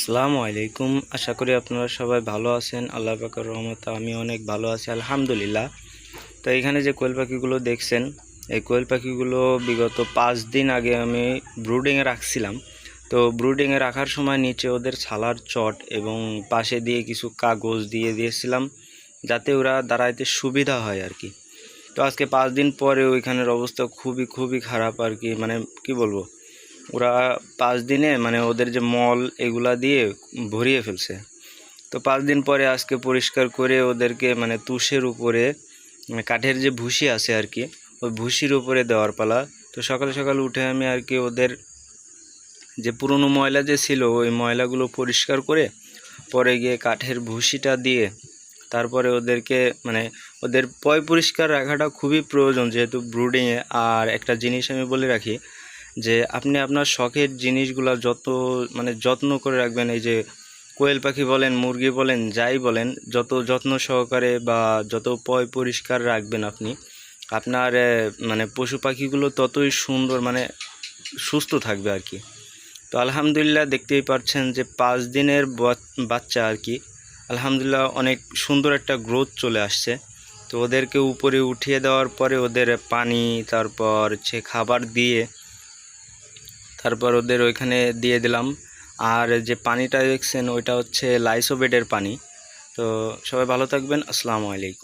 আসসালামু আলাইকুম। আশা করি আপনারা সবাই ভালো আছেন। আল্লাহ পাকের রহমতে আমি অনেক ভালো আছি আলহামদুলিল্লাহ। তো এখানে যে কোয়েল পাখিগুলো দেখছেন, এই কোয়েল পাখিগুলো বিগত 5 দিন আগে আমি ব্রুডিংয়ে রাখছিলাম। তো ব্রুডিংয়ে রাখার সময় নিচে ওদের ছালার চট এবং পাশে দিয়ে কিছু কাগজ দিয়ে দিয়েছিলাম, যাতে ওরা দাঁড়াইতে সুবিধা হয় আর কি। তো আজকে 5 দিন পরে ওইখানের অবস্থা খুবই খারাপ আর কি। মানে কি বলবো, ওরা 5 দিনে মানে ওদের যে মল এগুলা দিয়ে ভরিয়ে ফেলছে। তো 5 দিন পরে আজকে পরিষ্কার করে ওদেরকে মানে তুষের উপরে, কাঠের যে ভুসি আছে আর কি, ওই ভুসির উপরে দেওয়ার পালা। তো সকাল সকাল উঠে আমি আর কি ওদের যে পুরনো ময়লা যে ছিল ওই ময়লাগুলো পরিষ্কার করে পরে গিয়ে কাঠের ভুসিটা দিয়ে তারপরে ওদেরকে মানে ওদের পয় পরিষ্কার রাখাটা খুবই প্রয়োজন যেহেতু ব্রুডিংয়ে। আর একটা জিনিস আমি বলে রাখি যে আপনি আপনার শখের জিনিসগুলো যত মানে যত্ন করে রাখবেন, এই যে কোয়েল পাখি বলেন, মুরগি বলেন, যাই বলেন, যত যত্ন সহকারে বা যত পয় পরিষ্কার রাখবেন আপনি, আপনার মানে পশু পাখিগুলো ততই সুন্দর মানে সুস্থ থাকবে আর কি। তো আলহামদুলিল্লাহ দেখতেই পাচ্ছেন যে 5 দিনের বাচ্চা আর কি, আলহামদুলিল্লাহ অনেক সুন্দর একটা গ্রোথ চলে আসছে। তো ওদেরকে উপরে উঠিয়ে দেওয়ার পরে ওদের পানি, তারপর হচ্ছে খাবার দিয়ে তারপর ওদের ওইখানে দিয়ে দিলাম। আর যে পানিটা দেখছেন ওইটা হচ্ছে লাইসোবেটের পানি। তো সবাই ভালো থাকবেন। আসসালামু আলাইকুম।